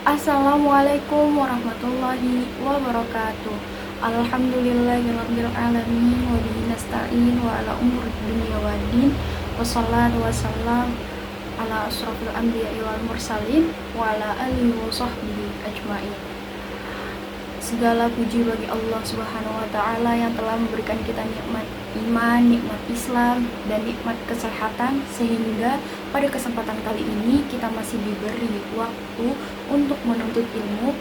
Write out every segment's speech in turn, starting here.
Assalamualaikum warahmatullahi wabarakatuh. Alhamdulillahirabbil alamin wa bihi nasta'in wa ala umuri dunya waddin. Wassalatu wassalam ala asrofil anbiya'i wal mursalin wa ala alihi wa sahbihi ajmain. Segala puji bagi Allah Subhanahu wa taala yang telah memberikan kita nikmat iman, nikmat Islam, dan nikmat kesehatan, sehingga pada kesempatan kali ini kita masih diberi waktu untuk menuntut ilmu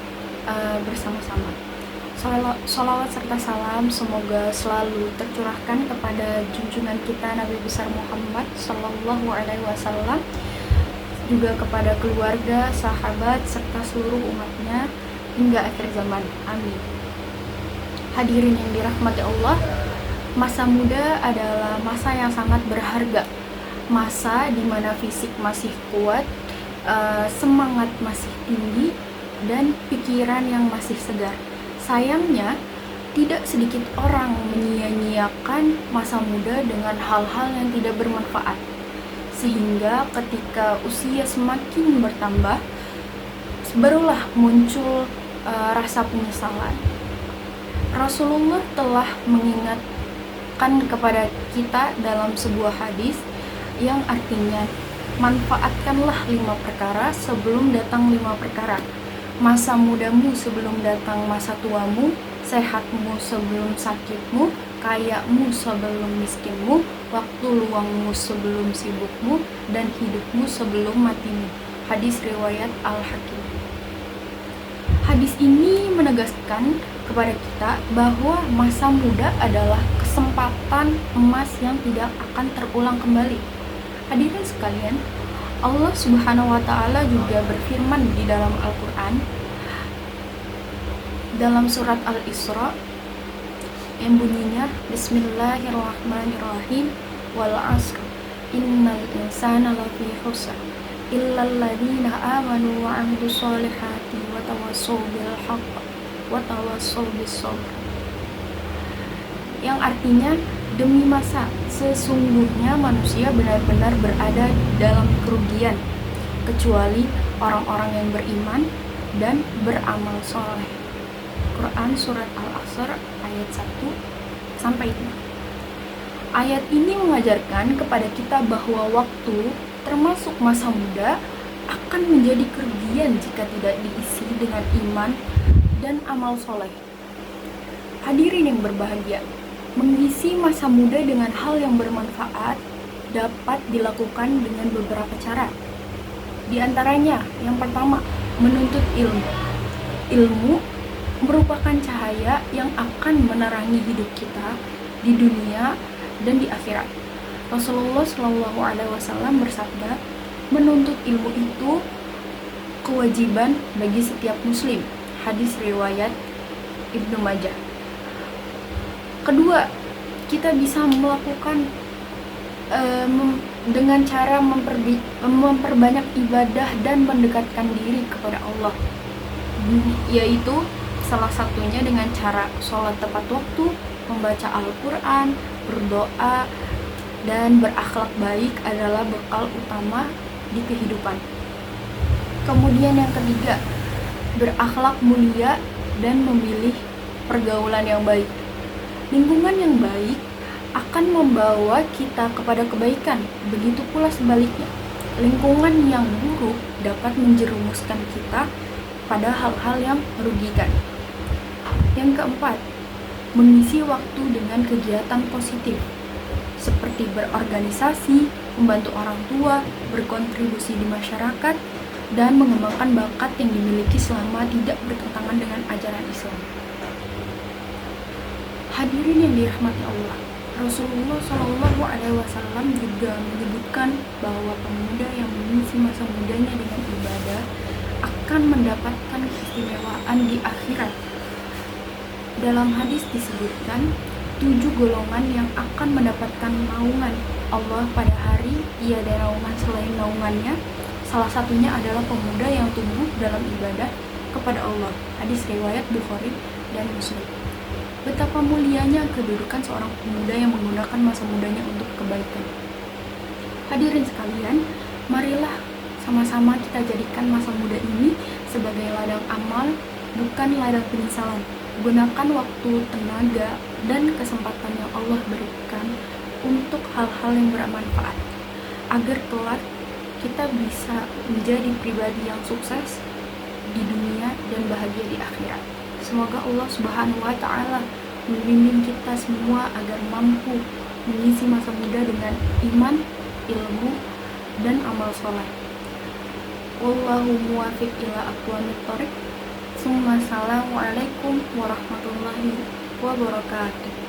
bersama-sama. Salawat serta salam semoga selalu tercurahkan kepada junjungan kita Nabi besar Muhammad Sallallahu Alaihi Wasallam, juga kepada keluarga, sahabat, serta seluruh umatnya hingga akhir zaman. Amin. Hadirin yang dirahmati Allah, masa muda adalah masa yang sangat berharga. Masa di mana fisik masih kuat, semangat masih tinggi, dan pikiran yang masih segar. Sayangnya, tidak sedikit orang menyia-nyiakan masa muda dengan hal-hal yang tidak bermanfaat. Sehingga ketika usia semakin bertambah, barulah muncul rasa penyesalan. Rasulullah telah mengingatkan kepada kita dalam sebuah hadis yang artinya, manfaatkanlah 5 perkara sebelum datang 5 perkara. Masa mudamu sebelum datang masa tuamu, sehatmu sebelum sakitmu, kayamu sebelum miskinmu, waktu luangmu sebelum sibukmu, dan hidupmu sebelum matimu. Hadis riwayat Al-Hakim. Hadis ini menegaskan kepada kita bahwa masa muda adalah kesempatan emas yang tidak akan terulang kembali. Hadirin sekalian, Allah Subhanahu wa taala juga berfirman di dalam Al-Qur'an dalam surat Al-Isra yang bunyinya, Bismillahirrahmanirrahim, wal 'asr innal insana lafi khusr illal ladzina amanu wa 'amilus solihati wa tawassaw bil haqq wa tawassaw bis sabr. Yang artinya, demi masa, sesungguhnya manusia benar-benar berada dalam kerugian, kecuali orang-orang yang beriman dan beramal soleh. Quran Surat Al-Asr ayat 1-5. Ayat ini mengajarkan kepada kita bahwa waktu, termasuk masa muda, akan menjadi kerugian jika tidak diisi dengan iman dan amal soleh. Hadirin yang berbahagia, mengisi masa muda dengan hal yang bermanfaat dapat dilakukan dengan beberapa cara. Di antaranya, yang pertama, menuntut ilmu. Ilmu merupakan cahaya yang akan menerangi hidup kita di dunia dan di akhirat. Rasulullah Shallallahu Alaihi Wasallam bersabda, menuntut ilmu itu kewajiban bagi setiap muslim. Hadis riwayat Ibnu Majah. Kedua, kita bisa melakukan dengan cara memperbanyak ibadah dan mendekatkan diri kepada Allah, yaitu salah satunya dengan cara sholat tepat waktu, membaca Al-Quran, berdoa, dan berakhlak baik adalah bekal utama di kehidupan. Kemudian yang ketiga, berakhlak mulia dan memilih pergaulan yang baik. Lingkungan yang baik akan membawa kita kepada kebaikan, begitu pula sebaliknya. Lingkungan yang buruk dapat menjerumuskan kita pada hal-hal yang merugikan. Yang keempat, mengisi waktu dengan kegiatan positif, seperti berorganisasi, membantu orang tua, berkontribusi di masyarakat, dan mengembangkan bakat yang dimiliki selama tidak bertentangan dengan ajaran Islam. Hadirin yang dirahmati Allah, Rasulullah Shallallahu Alaihi Wasallam juga menyebutkan bahwa pemuda yang mengisi masa mudanya dengan ibadah akan mendapatkan keistimewaan di akhirat. Dalam hadis disebutkan 7 golongan yang akan mendapatkan naungan Allah pada hari tiada naungan selain naungannya. Salah satunya adalah pemuda yang tumbuh dalam ibadah kepada Allah. Hadis riwayat Bukhari dan Muslim. Betapa mulianya kedudukan seorang pemuda yang menggunakan masa mudanya untuk kebaikan. Hadirin sekalian, marilah sama-sama kita jadikan masa muda ini sebagai ladang amal, bukan ladang penyesalan. Gunakan waktu, tenaga, dan kesempatan yang Allah berikan untuk hal-hal yang bermanfaat, agar kelak kita bisa menjadi pribadi yang sukses di dunia dan bahagia di akhirat. Semoga Allah Subhanahu wa Ta'ala membimbing kita semua agar mampu mengisi masa muda dengan iman, ilmu, dan amal soleh. Wallahu muwafiq ila aqwamit thoriq. Assalamualaikum warahmatullahi wabarakatuh.